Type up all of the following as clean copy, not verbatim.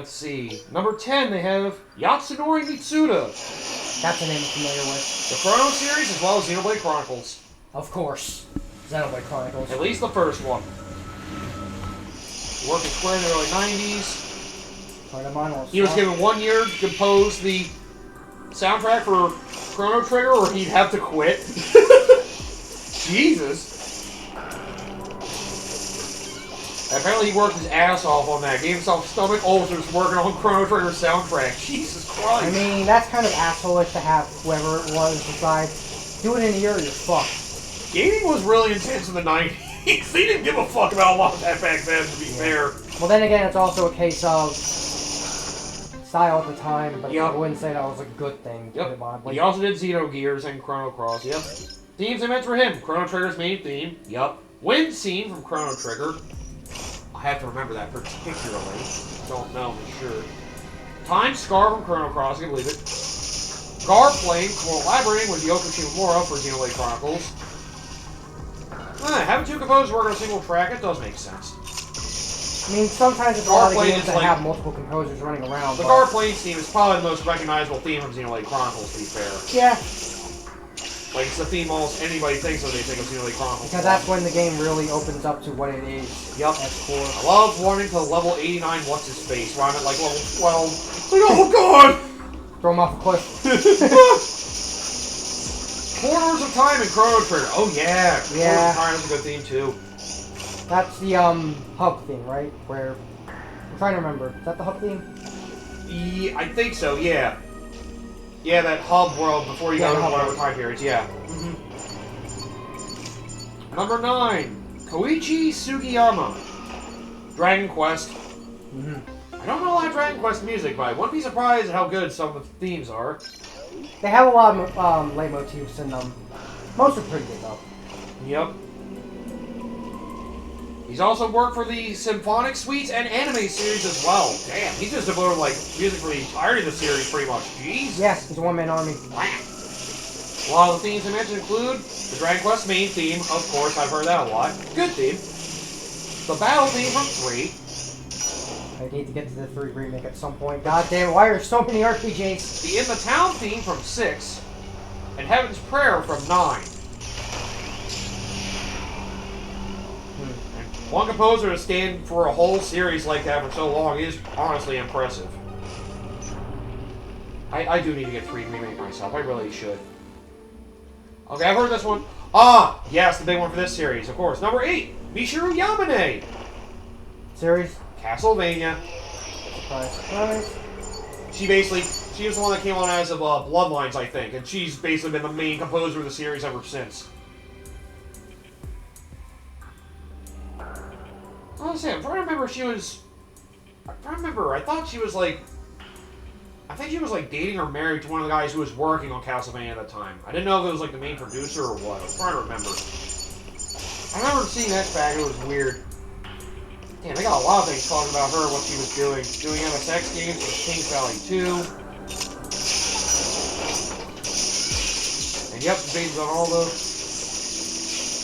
let's see. Number 10, they have Yatsunori Mitsuda. That's a name I'm familiar with. The Chrono series as well as Xenoblade Chronicles. Of course. Xenoblade Chronicles. At least the first one. He worked at Square in the early 90s. He was given 1 year to compose the soundtrack for Chrono Trigger or he'd have to quit. Jesus. Apparently he worked his ass off on that. Gave himself stomach ulcers working on Chrono Trigger soundtrack. Jesus Christ. I mean, that's kind of asshole-ish to have whoever it was decide, do it in a year or you're fucked. Gaming was really intense in the 90s. He didn't give a fuck about a lot of that back then, to be fair. Well, then again, it's also a case of style at the time, but I wouldn't say that was a good thing. Yep. He also did Xenogears and Chrono Cross. Yep. Themes I meant for him. Chrono Trigger's main theme. Yep. Wind scene from Chrono Trigger. I have to remember that particularly. Don't know for sure. Time Scar from Chrono Cross, I can believe it. Gar playing, collaborating with Yoko Shimomura for Xenoblade Chronicles. Having two composers work on a single track, it does make sense. I mean, sometimes it's a lot of games that have multiple composers running around. The Gar playing theme is probably the most recognizable theme from Xenoblade Chronicles, to be fair. Yeah. Like, it's the theme almost anybody thinks when they think of Xenoblade Chronicles. Because that's when the game really opens up to what it is. Yep. At core. I love wanting to level 89 what's-his-face, where I'm at like level 12. Like, oh god! Throw him off a cliff. Corners of Time and Chrono Trigger. Oh yeah. Yeah. Corners of Time is a good theme too. That's the hub theme, right? Where I'm trying to remember. Is that the hub theme? Yeah, I think so. Yeah. Yeah, that hub world before you go to whatever time periods. Yeah. Number 9, Koichi Sugiyama. Dragon Quest. I don't know a lot of Dragon Quest music, but I wouldn't be surprised at how good some of the themes are. They have a lot of leitmotifs in them. Most are pretty good, though. Yep. He's also worked for the Symphonic Suites and anime series as well. Damn, he's just devoted like music for the entirety of the series, pretty much. Jeez. Yeah, he's a one-man army. Wow. A lot of the themes I mentioned include the Dragon Quest main theme, of course, I've heard that a lot. Good theme. The battle theme from 3. I need to get to the 3 remake at some point. God damn it, why are there so many RPGs? The In the Town theme from 6. And Heaven's Prayer from 9. And one composer to stand for a whole series like that for so long is honestly impressive. I do need to get 3 remake myself. I really should. Okay, I've heard this one. Ah, yes, the big one for this series, of course. Number 8, Michiru Yamane. Series? Castlevania. Surprise, surprise. She was the one that came on as of Bloodlines, I think, and she's basically been the main composer of the series ever since. I'm trying to remember if she was... I thought she was like... I think she was like dating or married to one of the guys who was working on Castlevania at the time. I didn't know if it was like the main producer or what. I was trying to remember. I remember seeing that back, it was weird. Damn, they got a lot of things talking about her, what she was doing. Doing MSX games for Kings Valley 2. And yep, based on all the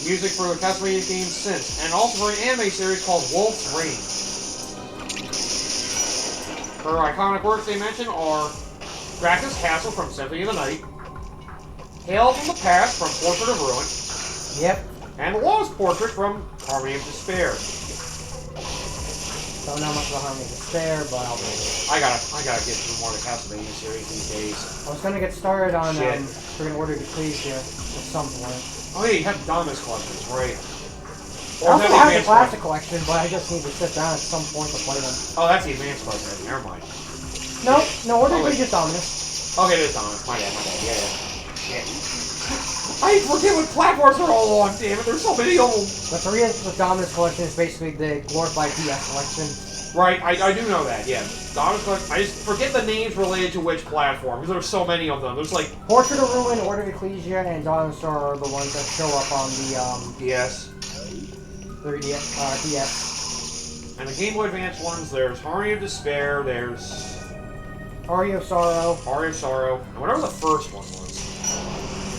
music for the Castlevania games since. And also for an anime series called Wolf's Rain. Her iconic works they mention are Dracula's Castle from Symphony of the Night, Hail from the Past from Portrait of Ruin, Yep. and The Lost Portrait from Harmony of Despair. Don't know much about Harmony of Despair, but I'll do it. I gotta get through more of the Castlevania series these days. I was gonna get started on freaking Order of Ecclesia at some point. Oh yeah, you have the Dominus collections, right? I also have the Classic collection, but I just need to sit down at some point to play them. Oh, that's the advanced collection. Never mind. No, Order of Ecclesia is Dominus. Okay, it is Dominus. My bad. Yeah. Shit. I forget what platforms are all on, damn it. There's so many of them. The Dominus collection is basically the glorified DS collection. Right, I do know that, yeah. Dominus collection, I just forget the names related to which platform, because there's so many of them. There's like... Portrait of Ruin, Order of Ecclesia, and Dominus are the ones that show up on the, DS. 3DS, DS. And the Game Boy Advance ones, there's Harmony of Despair, there's... Aria of Sorrow. Aria of Sorrow, and whatever the first one was.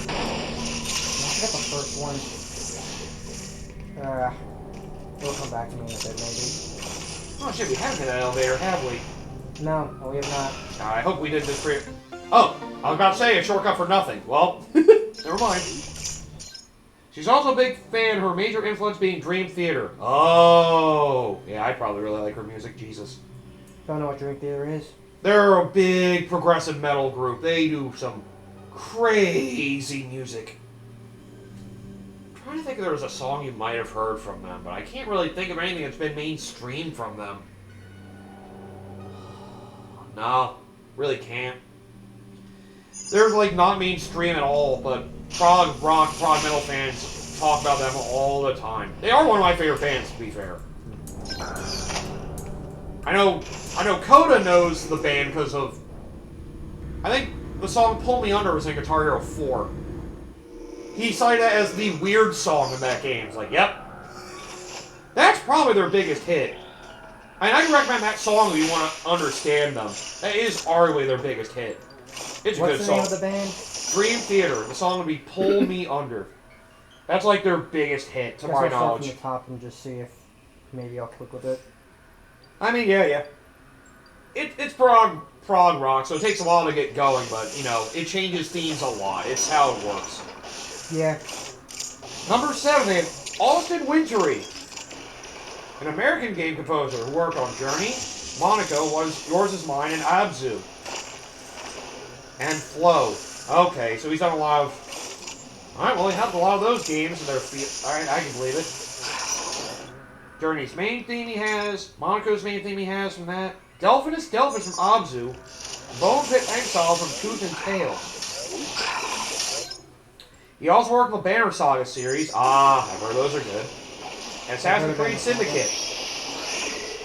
I forget the first one. It'll come back to me in a bit, maybe. Oh shit, we haven't hit that elevator, have we? No, we have not. I hope we did this for you. Oh, I was about to say a shortcut for nothing. Well, never mind. She's also a big fan, her major influence being Dream Theater. Oh, yeah, I probably really like her music, Jesus. Don't know what Dream Theater is. They're a big progressive metal group. They do some crazy music. I'm trying to think if there was a song you might have heard from them, but I can't really think of anything that's been mainstream from them. No, really can't. They're like not mainstream at all, but prog rock, prog metal fans talk about them all the time. They are one of my favorite bands, to be fair. I know Coda knows the band because of, I think the song "Pull Me Under" was in Guitar Hero 4. He cited it as the weird song in that game. It's like, yep, that's probably their biggest hit. I mean, I can recommend that song if you want to understand them. That is arguably their biggest hit. It's a good song. What's the name of the band? Dream Theater. The song would be "Pull Me Under." That's like their biggest hit, to my I'll start knowledge. from the top and just see if maybe I'll click with it. I mean, yeah. It's prog rock, so it takes a while to get going, but, you know, it changes themes a lot. It's how it works. Yeah. Number 7, they have Austin Wintory, an American game composer who worked on Journey, Monaco, Was Yours Is Mine, and Abzu. And Flow. Okay, so he's done a lot of... Alright, well, he helped a lot of those games. Alright, I can believe it. Journey's main theme he has, Monaco's main theme he has from that, Delphinus from Abzu, Bone Pit Exile from Tooth and Tail. He also worked on the Banner Saga series. I've heard those are good. And Assassin's Creed Syndicate.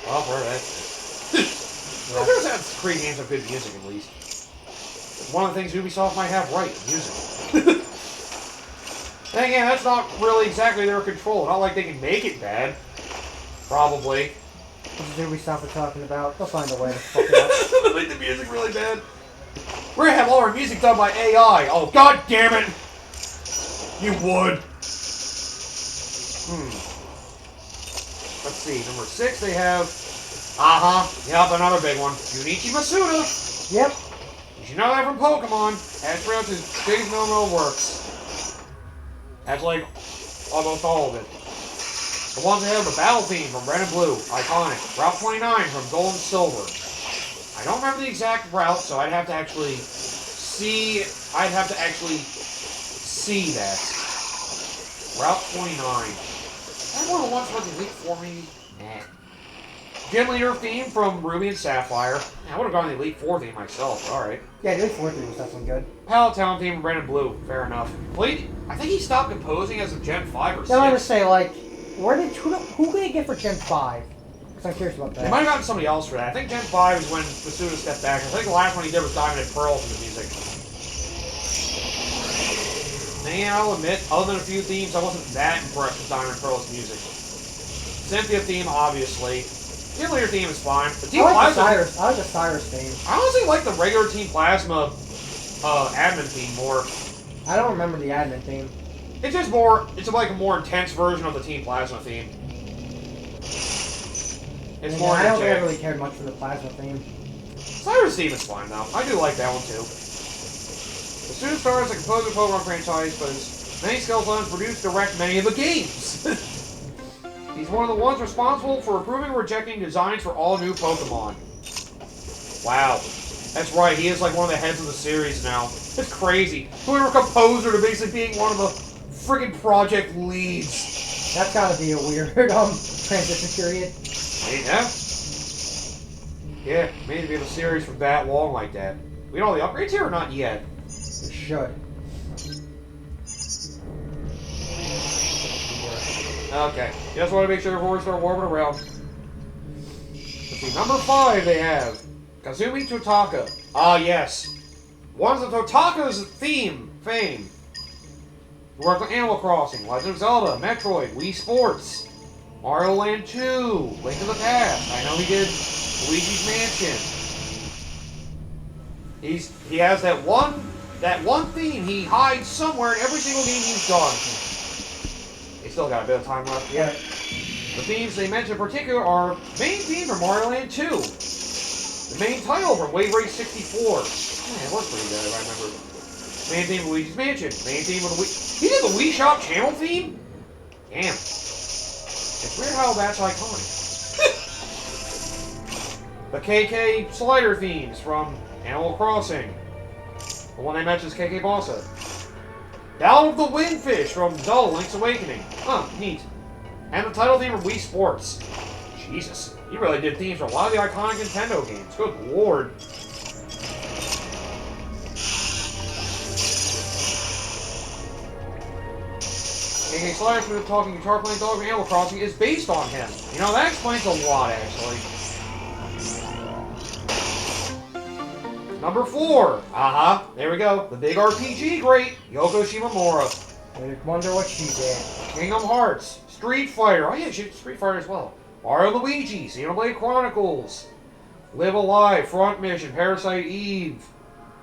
Well, I've heard that. There's Assassin's Creed games have good music, at least. One of the things Ubisoft might have right, music. Then again, that's not really exactly their control. Not like they can make it bad. Probably. This is Ubisoft we're talking about. They'll find a way to fuck it up. They make the music really bad. We're gonna have all our music done by AI. Oh, god damn it! You would. Let's see. Number 6, they have... Yep, another big one. Junichi Masuda. Yep. You should know that from Pokemon. That's where his big no-no works. That's like almost all of it. The ones that have the battle theme from Red and Blue, iconic. Route 29 from Gold and Silver. I don't remember the exact route, so I'd have to actually see that. Route 29. That one of the ones with the Elite 4 maybe? Nah. Gym Leader theme from Ruby and Sapphire. I would have gone the Elite 4 theme myself, alright. Yeah, the Elite 4 theme was definitely good. Pallet Town theme from Red and Blue, fair enough. I think he stopped composing as of Gen 5 or 6. Yeah, I was say, like, who did they get for Gen 5? Because I'm curious about that. They might have gotten somebody else for that. I think Gen 5 is when Masuda stepped back. I think the last one he did was Diamond and Pearl for the music. And I'll admit, other than a few themes, I wasn't that impressed with Diamond and Pearl's music. Cynthia theme, obviously. Team Leader theme is fine. The Team Plasma. I like the Cyrus theme. I honestly like the regular Team Plasma admin theme more. I don't remember the admin theme. It's just more. It's like a more intense version of the Team Plasma theme. It's more. I don't really care much for the Plasma theme. Cyrus theme is fine though. I do like that one too. The student stars a composer Pokemon franchise, but his many skills let him produce, direct many of the games. He's one of the ones responsible for approving and rejecting designs for all new Pokemon. Wow. That's right, he is like one of the heads of the series now. It's crazy. Going from a composer to basically being one of the friggin' project leads. That's gotta be a weird transition period. Yeah. Yeah, maybe to be in a series for that long like that. We got all the upgrades here or not yet? It should. Okay. Just want to make sure before we start warming around. Let's see, number 5 they have Kazumi Totaka. Ah, yes. One's of Totaka's fame. He worked on Animal Crossing, Legend of Zelda, Metroid, Wii Sports, Mario Land 2, Link to the Past. I know he did Luigi's Mansion. He has that one theme he hides somewhere in every single game he's done. He's still got a bit of time left yet. The themes they mention in particular are main theme for Mario Land 2. The main title from Wave Race 64. Man, it was pretty good if I remember. Main theme of Luigi's Mansion. Main theme of the Wii... He did the Wii Shop channel theme? Damn. It's weird how that's iconic. The KK slider themes from Animal Crossing. The one I mentioned is KK Bossa. Battle of the Windfish from Zelda Link's Awakening. Huh, neat. And the title theme from Wii Sports. Jesus, he really did themes for a lot of the iconic Nintendo games. Good lord. KK Slider Smooth Talking Guitar Playing Dog from Animal Crossing is based on him. You know, that explains a lot, actually. Number 4. There we go. The big RPG great. Yoko Shimomura. I wonder what she did. Kingdom Hearts. Street Fighter. Oh yeah, she did Street Fighter as well. Mario Luigi. Xenoblade Chronicles. Live Alive. Front Mission. Parasite Eve.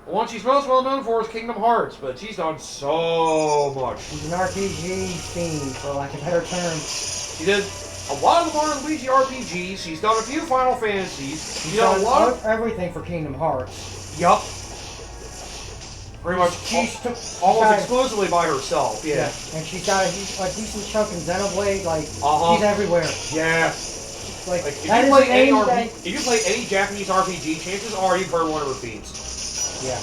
The one she's most well known for is Kingdom Hearts, but she's done so much. She's an RPG fiend, for lack of a better term. She did a lot of the Mario Luigi RPGs. She's done a few Final Fantasies. She's done a lot of everything for Kingdom Hearts. Yup. Pretty much almost exclusively by herself, yeah. And she's got a decent chunk in Xenoblade, like, she's everywhere. Yeah. Like if you play any Japanese RPG, chances are you've heard one of her themes. Yeah.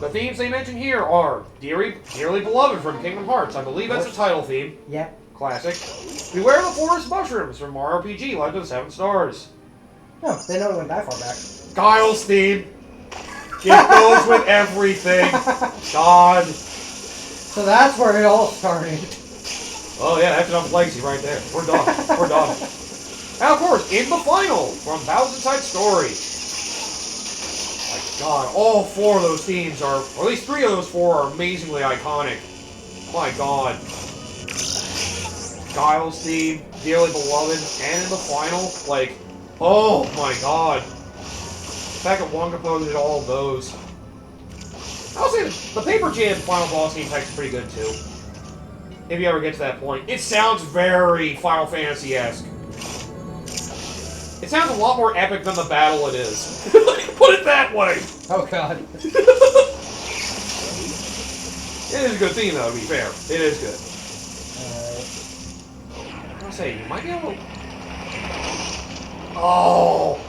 The themes they mention here are Dearly Beloved from Kingdom Hearts. I believe that's a title theme. Yeah. Classic. Beware the Forest Mushrooms from Mario RPG, Legend of the 7 Stars. No, they don't went that far back. Guile's theme. It goes with everything. God. So that's where it all started. Oh yeah, that's enough legacy right there. We're done. We're done. And of course, in the final, from Thousand Side Story. My God, all 4 of those themes are, or at least 3 of those 4 are amazingly iconic. My God. Guile's theme, Dearly Beloved, and in the final, like, oh my God. The fact that one composer did all of those. I'll say the Paper Jam Final Boss theme is pretty good too. If you ever get to that point. It sounds very Final Fantasy-esque. It sounds a lot more epic than the battle it is. Put it that way! Oh God. It is a good theme though, to be fair. It is good. I'll say, you might be able to... Oh!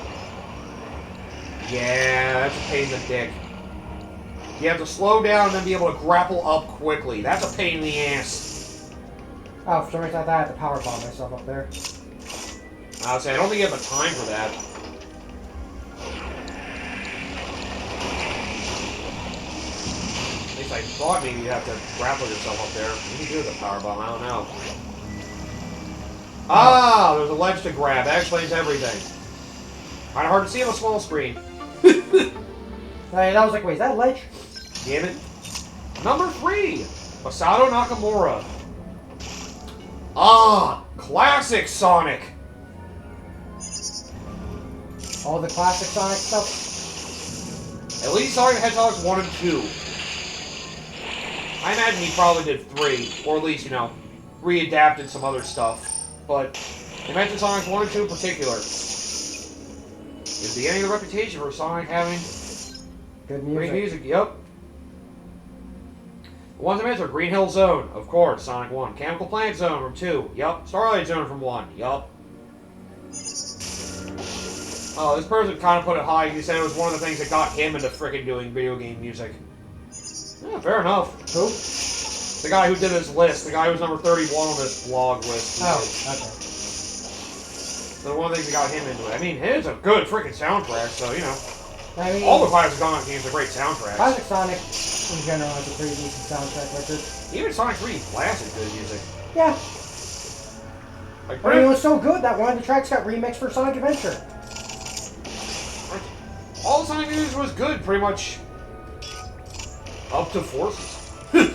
Yeah, that's a pain in the dick. You have to slow down and then be able to grapple up quickly. That's a pain in the ass. Oh, for some reason I thought I had to power bomb myself up there. I'll say, I don't think you have the time for that. At least I thought maybe you'd have to grapple yourself up there. You can do the power bomb, I don't know. Ah, there's a ledge to grab. That explains everything. Kind of hard to see on a small screen. Hey, that was like, wait, is that a ledge? Damn it. Number 3, Masato Nakamura. Ah, classic Sonic. All the classic Sonic stuff? At least Sonic the Hedgehog's 1 and 2. I imagine he probably did 3, or at least, you know, readapted some other stuff. But they mentioned Sonic 1 and 2 in particular. Is the end of the reputation for Sonic having Good music. great music? Yep. The ones I mentioned are Green Hill Zone, of course, Sonic 1. Chemical Plant Zone from 2. Yup. Starlight Zone from 1. Yup. Oh, this person kind of put it high. He said it was one of the things that got him into frickin' doing video game music. Yeah, fair enough. Who? The guy who did this list. The guy who's number 31 on this blog list. Oh, okay. So one of the things that got him into it. I mean, it's a good freaking soundtrack, so, you know. I mean, all the classic Sonic games are great soundtracks. Classic Sonic, in general, has a pretty decent soundtrack record. Even Sonic 3 Classic good music. Yeah. Like, I mean, it was so good that one of the tracks got remixed for Sonic Adventure. All the Sonic music was good, pretty much. Up to Forces. I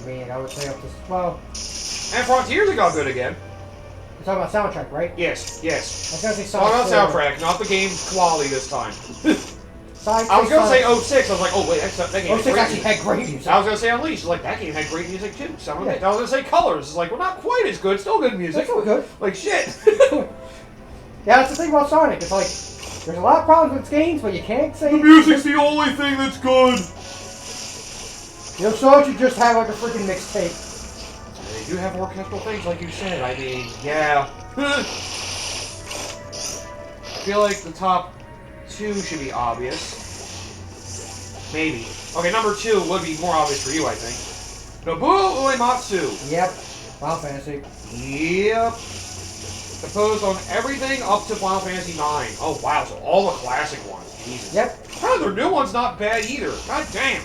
mean, I would say up to, well... And Frontiers it got good again. You're talking about soundtrack, right? Yes, yes. I was gonna say Sonic Sonic 4. soundtrack, not the game's quality this time. Sonic I was gonna say Sonic... 06, I was like, oh wait, that game 06 actually had great music. I was gonna say Unleashed, like, that game had great music too. Some of it. Yeah. I was gonna say Colors, it's like, well, not quite as good, still good music. It's still good. Like, shit. Yeah, that's the thing about Sonic. It's like, There's a lot of problems with games, but you can't say... The music's the only thing that's good! You know, so you just have like a freaking mixtape. They do have orchestral things, like you said. I mean, yeah. I feel like the top 2 should be obvious. Maybe. Okay, number 2 would be more obvious for you, I think. Nobuo Uematsu. Yep. Final Fantasy. Yep. Composed on everything up to Final Fantasy IX. Oh, wow, so all the classic ones. Jesus. Yep. Oh, their new one's not bad either. God damn.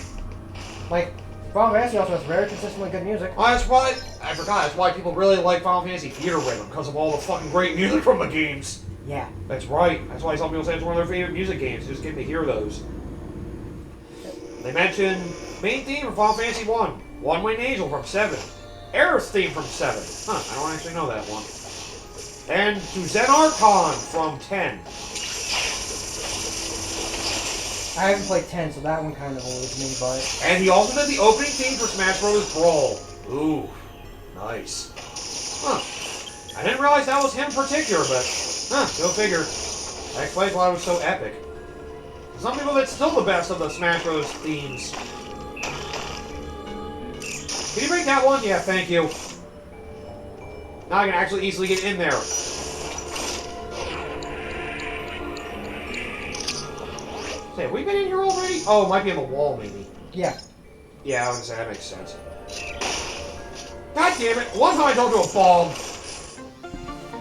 Like, Final Fantasy also has very consistently good music. Oh, that's why, I forgot, that's why people really like Final Fantasy Theater Rhythm, because of all the fucking great music from the games. Yeah. That's right. That's why some people say it's one of their favorite music games. Just get to hear those. They mentioned main theme from Final Fantasy 1. One Winged Angel from 7. Aerith's theme from 7. Huh, I don't actually know that one. And to Zen Archon from 10. I haven't played 10, so that one kind of eludes me, but... And he also did the opening theme for Smash Bros. Brawl. Ooh, nice. Huh. I didn't realize that was him in particular, but... Huh, go figure. That explains why it was so epic. Some people, that's still the best of the Smash Bros. Themes. Can you break that one? Yeah, thank you. Now I can actually easily get in there. Say, have we been in here already? Oh, it might be on the wall, maybe. Yeah. Yeah, I was gonna say, that makes sense. God damn it! One time I don't do a bomb.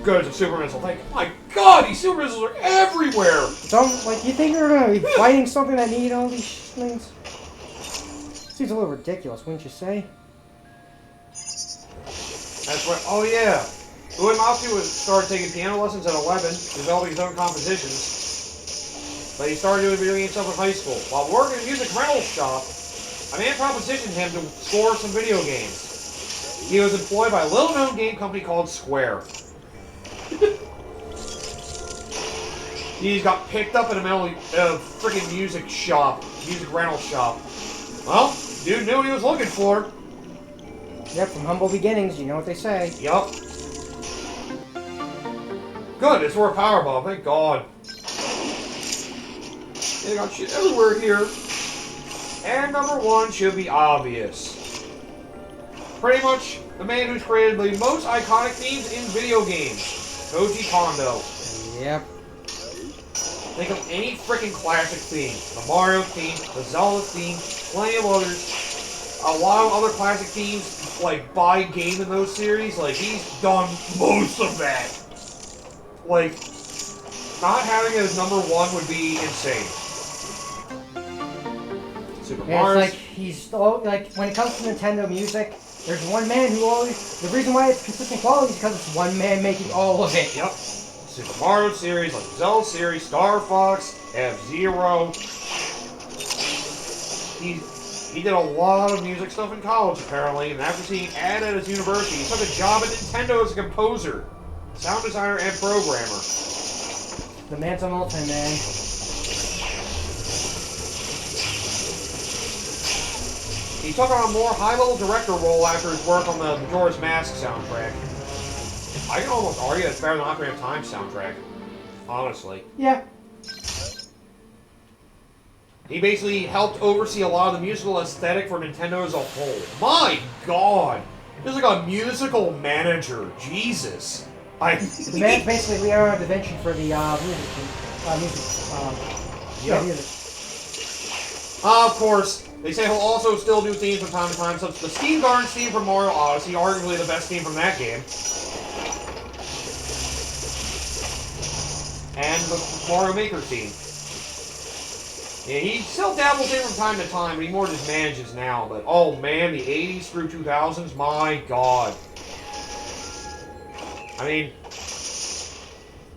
Good, it's a super missile. Thank you. My God, these super missiles are everywhere! So, like, you think you're gonna be fighting something that need all these things? Seems a little ridiculous, wouldn't you say? That's right. Oh, yeah. Uematsu started taking piano lessons at 11, developing his own compositions. But he started doing video game stuff in high school. While working in a music rental shop, a man propositioned him to score some video games. He was employed by a little-known game company called Square. He got picked up in a freaking music rental shop. Well, dude knew what he was looking for. Yep, from humble beginnings, you know what they say. Yup. Good, it's for a power bomb, thank God. They got shit everywhere here. And number 1 should be obvious. Pretty much the man who's created the most iconic themes in video games. Koji Kondo. Yep. Think of any freaking classic theme. The Mario theme, the Zelda theme, plenty of others. A lot of other classic themes, like, by game in those series, like, he's done most of that. Like, not having it as number 1 would be insane. Super Mario. It's like, like, when it comes to Nintendo music, there's one man who always... The reason why it's consistent quality is because it's one man making all of it. Yep. Super Mario series, like Zelda series, Star Fox, F-Zero. He did a lot of music stuff in college, apparently, and after seeing ad at his university, he took a job at Nintendo as a composer, sound designer, and programmer. The man's a multi-man. He took on a more high-level director role after his work on the Majora's Mask soundtrack. I can almost argue it's better than Ocarina of Time soundtrack, honestly. Yeah. He basically helped oversee a lot of the musical aesthetic for Nintendo as a whole. My God! He's like a musical manager. Jesus. The man's basically Leonardo da Vinci for the music. Of course, they say he'll also still do themes from time to time, such as the Steam Gardens theme from Mario Odyssey, arguably the best theme from that game. And the Mario Maker theme. Yeah, he still dabbles in from time to time, but he more just manages now. But, oh man, the 80s through 2000s, my God. I mean,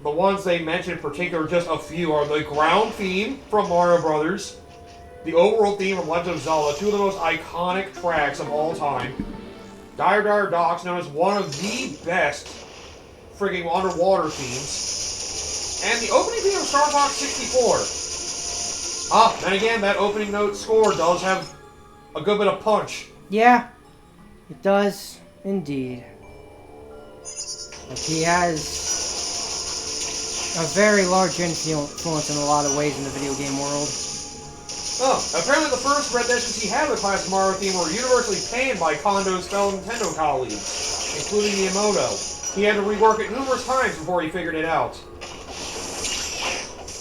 the ones they mentioned in particular, just a few, are the ground theme from Mario Brothers, the overworld theme from Legend of Zelda, 2 of the most iconic tracks of all time. Dire Dire Docks, known as one of the best frigging underwater themes. And the opening theme of Star Fox 64. Then again, that opening note score does have a good bit of punch. Yeah, it does, indeed. Like, he has a very large influence in a lot of ways in the video game world. Oh, apparently the first renditions he had of the classic Mario theme were universally panned by Kondo's fellow Nintendo colleagues, including Miyamoto. He had to rework it numerous times before he figured it out.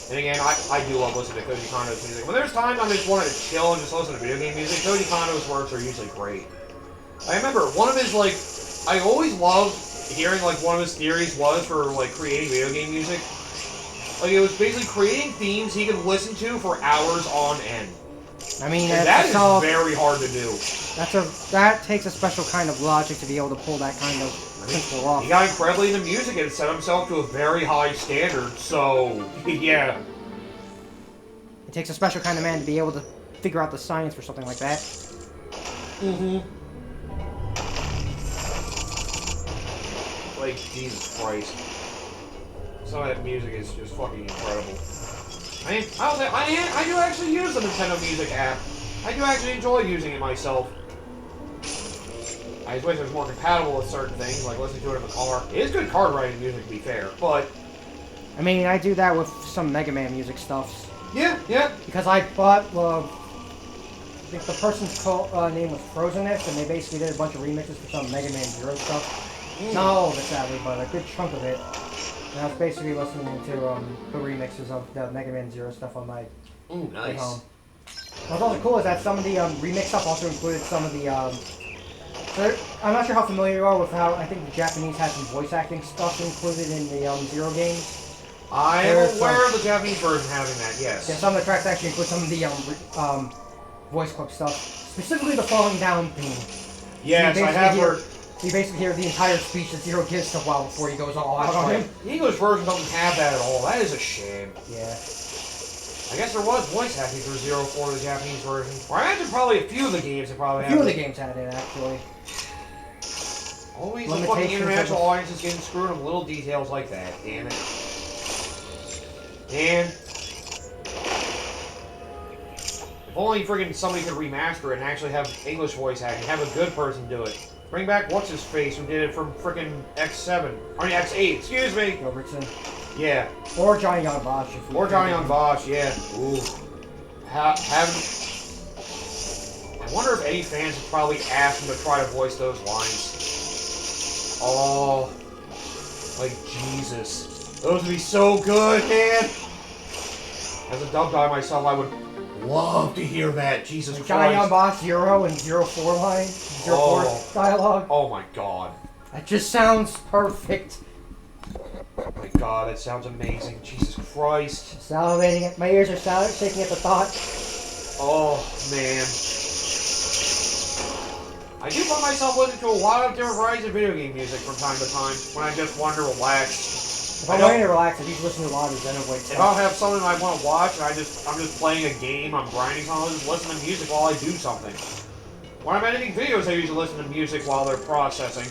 And again, I do love listening to Koji Kondo's music. When there's times I just wanted to chill and just listen to video game music, Koji Kondo's works are usually great. I remember one of his, like, I always loved hearing, like, one of his theories was for, like, creating video game music. Like, it was basically creating themes he could listen to for hours on end. I mean, that is very hard to do. That takes a special kind of logic to be able to pull that kind of principle off. He got incredibly into music and set himself to a very high standard, so, yeah. It takes a special kind of man to be able to figure out the science for something like that. Mm-hmm. Like, Jesus Christ. Some of that music is just fucking incredible. I do actually use the Nintendo Music app. I do actually enjoy using it myself. I just wish it was more compatible with certain things, like listening to it in the car. It is good card writing music, to be fair, but... I mean, I do that with some Mega Man music stuff. Yeah, yeah. Because I bought, I think the person's name was Frozenness, and they basically did a bunch of remixes for some Mega Man Zero stuff. Not all of it, sadly, but a good chunk of it. And I was basically listening to the remixes of the Mega Man Zero stuff on my nice. home. What's also cool is that some of the remix stuff also included some of the so I'm not sure how familiar you are with how I think the Japanese had some voice acting stuff included in the Zero games. I am aware of the Japanese version having that, yes. Yeah, some of the tracks actually include some of the voice clip stuff, specifically the Falling Down theme. Yes, I have heard. You basically hear the entire speech that Zero gives to WoW before he goes all out on him. The English version doesn't have that at all. That is a shame. Yeah. I guess there was voice acting for Zero for the Japanese version. Or I imagine probably a few of the games that probably had it. A few of the games had it, actually. Always the fucking international audiences getting screwed on little details like that. Damn it. And... if only friggin' somebody could remaster it and actually have English voice acting. Have a good person do it. Bring back what's-his-face who did it from frickin' X7. I mean, X8, excuse me! Robertson. Yeah. Or Johnny Young Bosch. Or Johnny Young Bosch, yeah. Ooh. I wonder if any fans have probably asked him to try to voice those lines. Oh. Like, Jesus. Those would be so good, man! As a dub guy myself, I would love to hear that. Jesus Christ. Johnny Young Bosch, Zero, and 04 line. 04 dialogue. Oh my god. That just sounds perfect. Oh my god, that sounds amazing. Jesus Christ. Salivating it. My ears are shaking at the thought. Oh, man. I do find myself listening to a lot of different varieties of video game music from time to time when I just want to relax. If I'm wanting to relax, I usually listen to a lot of Xenoblade stuff. If I'll have something I want to watch and I'm just playing a game, I'm grinding something, I'll just listen to music while I do something. When I'm editing videos, I usually listen to music while they're processing.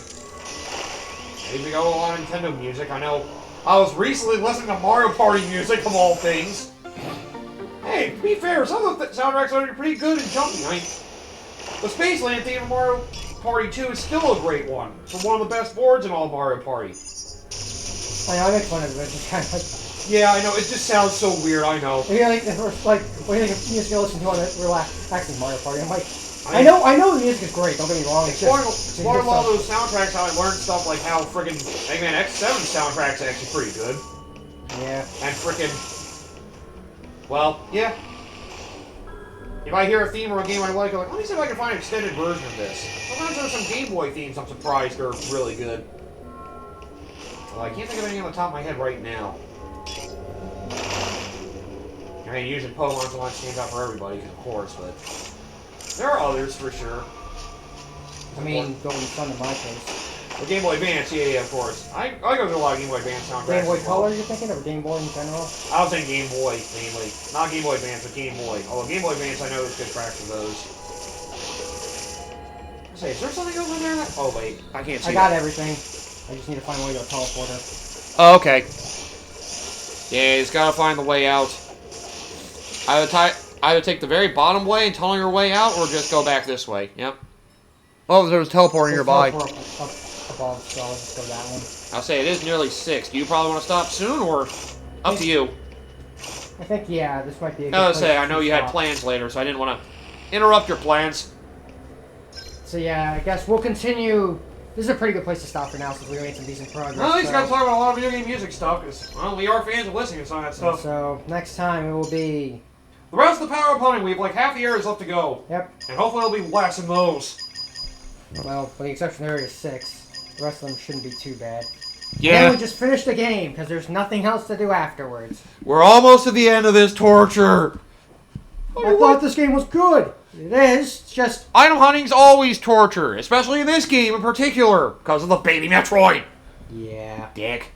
I usually go on Nintendo music. I know I was recently listening to Mario Party music, of all things. Hey, to be fair, some of the soundtracks are pretty good and jumpy. I mean, the Spaceland theme of Mario Party 2 is still a great one. From one of the best boards in all of Mario Party. I make fun of it, it's just kind of like... Yeah, I know, it just sounds so weird, I know. Yeah, like, what do you think of music you listen to on a relaxing Mario Party? I'm like, I know the music is great, don't get me wrong, it's just... One of all those soundtracks, how I learned stuff like how frickin' Mega Man X7 soundtrack's actually pretty good. Yeah. And frickin'... well, yeah. If I hear a theme or a game I like, I'm like, let me see if I can find an extended version of this. Sometimes there's some Game Boy themes I'm surprised are really good. Well, I can't think of anything on the top of my head right now. I mean, usually Pokemon's the one that stands out for everybody, of course, but... there are others, for sure. I mean, Golden Sun in my case. Well, Game Boy Advance, yeah, of course. I go through a lot of Game Boy Advance soundtracks. Game Boy Color, you're thinking, or Game Boy in general? I was saying Game Boy, mainly. Not Game Boy Advance, but Game Boy. Although Game Boy Advance, I know there's good tracks of those. Say, is there something over there? Oh, wait. I can't see I got everything. I just need to find a way to a teleporter. Oh, okay. Yeah, you just gotta find the way out. Either take the very bottom way and tunnel your way out, or just go back this way. Yep. Oh, there was a teleporter nearby. Teleport above, so I'll just go that one. I'll say it is nearly 6. Do you probably want to stop soon, or...? Up to you. I think, yeah, this might be a good I was place say, I to know you had stop. plans later, so I didn't want to interrupt your plans. So yeah, I guess we'll continue. This is a pretty good place to stop for now since we made some decent progress. Well, at least so. got to talk about a lot of video game music stuff, because, well, we are fans of listening to some of that stuff. So next time it will be. The rest of the Power Up Hunting, we have like half the areas left to go. Yep. And hopefully it'll be less in those. Well, with the exception of Area 6, the rest of them shouldn't be too bad. Yeah. Then we just finish the game because there's nothing else to do afterwards. We're almost at the end of this torture. I thought this game was good. It is. It's just. Item hunting's always torture, especially in this game in particular, because of the baby Metroid. Yeah. Dick.